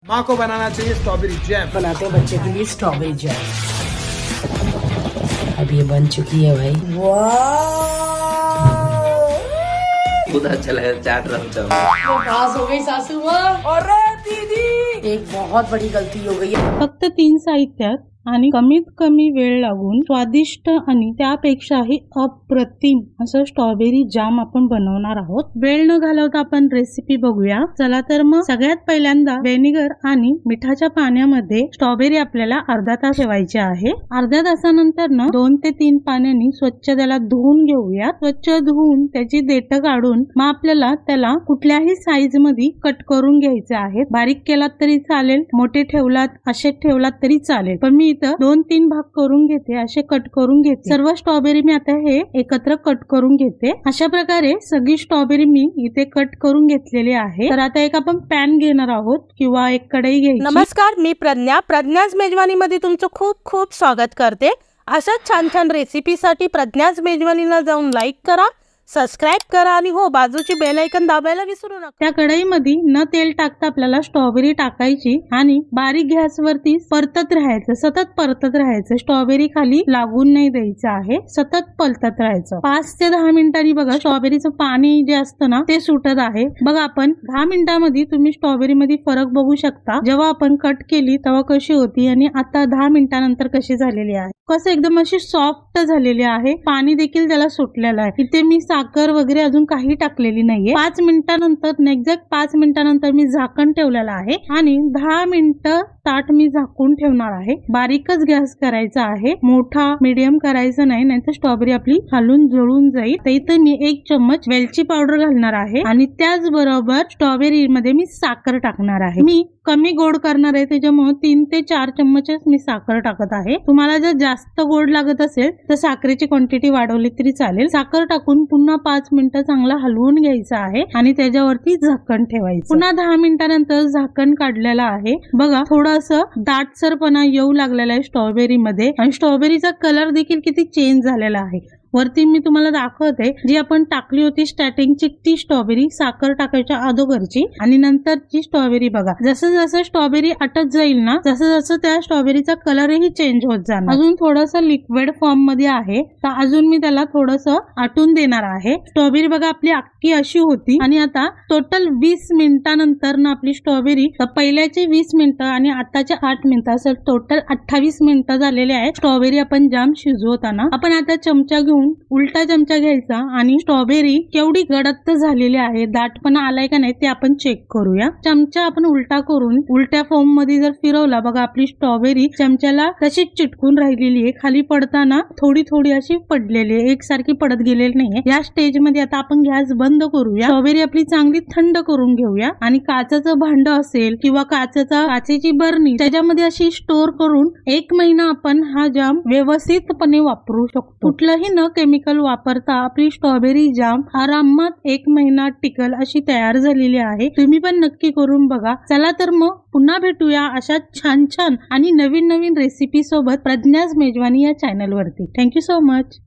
माँ को बनाना चाहिए स्ट्रॉबेरी जैम। बनाते हैं बच्चे के लिए स्ट्रॉबेरी जैम। अब ये बन चुकी है भाई। वाह, उधर चले चाट रहा हूँ। पास हो गई सासू माँ। अरे दीदी, एक बहुत बड़ी गलती हो गई है। फक्त 3 साहित्यात आणि कमीत कमी वेळ लागून स्वादिष्ट आणि त्यापेक्षाही अप्रतिम असं स्ट्रॉबेरी जाम आपण बनवणार आहोत। वेळ न घालवता आपण रेसिपी बघूया। चला तर मग सगळ्यात पहिल्यांदा व्हिनेगर आणि मिठाच्या पाण्यामध्ये स्ट्रॉबेरी आपल्याला अर्धा तास ठेवायची आहे। अर्ध्या तासानंतर ना 2 ते 3 पाण्याने स्वच्छ त्याला धुवून घेऊया। स्वच्छ धुवून त्याची देठ काढून मग आपल्याला त्याला कुठल्याही साईज मध्ये कट करून घ्यायचे आहे। बारीक केलात तरी चालेल, मोठे ठेवलात असे ठेवलात तरी चालेल, पण मी 2-3 भाग करून घेते, असे कट करून घेते। सर्व स्ट्रॉबेरी मी आता हे एकत्र कट करून घेते। अशा प्रकारे सगळी स्ट्रॉबेरी मी इथे कट करून घेतलेली आहे। तर आता एक आपण पॅन घेणार आहोत किंवा एक कढई घ्यायची। नमस्कार, मी प्रज्ञाच मेजवानीमध्ये तुमचं खूप खूप स्वागत करते। अशाच छान छान रेसिपीसाठी प्रज्ञाच मेजवानीला जाऊन लाईक करा, सबस्क्राइब करा आणि हो बाजूची बेल आयकॉन दाबायला विसरू नका। त्या कढईमध्ये न तेल टाकता आपल्याला स्ट्रॉबेरी टाकायची आणि बारीक गॅसवरती परतत राहायचं, सतत परतत राहायचं। स्ट्रॉबेरी खाली लागून नाही द्यायचं आहे, सतत परतत राहायचं। 5 ते 10 मिनिटांनी बघा स्ट्रॉबेरीचं पाणी जे असतं ना ते सुटत आहे। बघा आपण 10 मिनिटांमध्ये तुम्ही स्ट्रॉबेरी मध्ये फरक बघू शकता। जेव्हा आपण कट केली तेव्हा कशी होती आणि आता 10 मिनिटांनंतर कशी झालेली आहे, कसं एकदम अशी सॉफ्ट झालेली आहे। पाणी देखील त्याला सुटलेलं आहे। इथे मी साखर वगैरे अजून काही टाकलेली नाहीये। 5 मिनिटांनंतर एक्झॅक्ट 5 मिनिटांनंतर मी झाकण ठेवलेलं आहे आणि 10 मिनिटं ताट मी झाकून ठेवणार आहे। बारीकच गॅस करायचा आहे, मोठा मीडियम करायचं नाही, नाहीतर स्ट्रॉबेरी आपली खालून जळून जाईल। तर इथे मी 1 चम्मच वेलची पावडर घालणार आहे आणि त्याचबरोबर स्ट्रॉबेरी मध्ये मी साखर टाकणार आहे। मी कमी गोड करणार आहे, त्याच्यामुळे 3 ते 4 चम्मचच मी साखर टाकत आहे। तुम्हाला जर जास्त गोड लागत असेल तर साखरेची क्वांटिटी वाढवली तरी चालेल। साखर टाकून पुन्हा 5 मिनिटं चांगला हलवून घ्यायचं आहे आणि त्याच्यावरती झाकण ठेवायचं। पुन्हा 10 मिनिटांनंतर झाकण काढलेलं आहे। बघा थोडंसं दाटसरपणा येऊ लागलेला आहे स्ट्रॉबेरी मध्ये आणि स्ट्रॉबेरीचा कलर देखील किती चेंज झालेला आहे। वरती मी तुम्हाला दाखवते जी आपण टाकली होती स्टार्टिंगची ती स्ट्रॉबेरी साखर टाकायच्या अगोदरची आणि नंतरची स्ट्रॉबेरी। बघा जसं जसं स्ट्रॉबेरी आटत जाईल ना तसं जसं त्या स्ट्रॉबेरीचा कलरही चेंज होत जाणार। अजून थोडंसं लिक्विड फॉर्म मध्ये आहे तर अजून मी त्याला थोडंसं आटून देणार आहे। स्ट्रॉबेरी बघा आपली अख्खी अशी होती आणि आता टोटल 20 मिनिटांनंतर ना आपली स्ट्रॉबेरी पहिल्याचे 20 मिनिटं आणि आताचे 8 मिनिटं असं टोटल 28 मिनिटं झालेले आहेत स्ट्रॉबेरी आपण जाम शिजवताना। आपण आता चमचा घेऊन उलटा चमचा घ्यायचा आणि स्ट्रॉबेरी केवढी गडद झालेली आहे, दाटपणा आलाय का नाही ते आपण चेक करूया। चमचा आपण उलटा करून उलट्या फॉर्म मध्ये जर फिरवला बघा आपली स्ट्रॉबेरी चमच्याला तशीच चिटकून राहिलेली आहे, खाली पडताना थोडी थोडी अशी पडलेली आहे, एकसारखी पडत गेलेली नाहीये। या स्टेज मध्ये आता आपण गॅस बंद करूया, स्ट्रॉबेरी आपली चांगली थंड करून घेऊया आणि काचेचं भांड असेल किंवा काचेची बरणी त्याच्यामध्ये अशी स्टोर करून 1 महिना आपण हा जाम व्यवस्थितपणे वापरू शकतो। कुठलंही न केमिकल वापरता आपली स्ट्रॉबेरी जाम आरामात 1 महिना टिकल अशी तयार झालेली आहे। तुम्ही पण नक्की करून बघा। चला तर मग पुन्हा भेटूया अशा छान छान आणि नवीन नवीन रेसिपी सोबत प्रज्ञाच मेजवानी या चॅनल वरती। Thank you so much.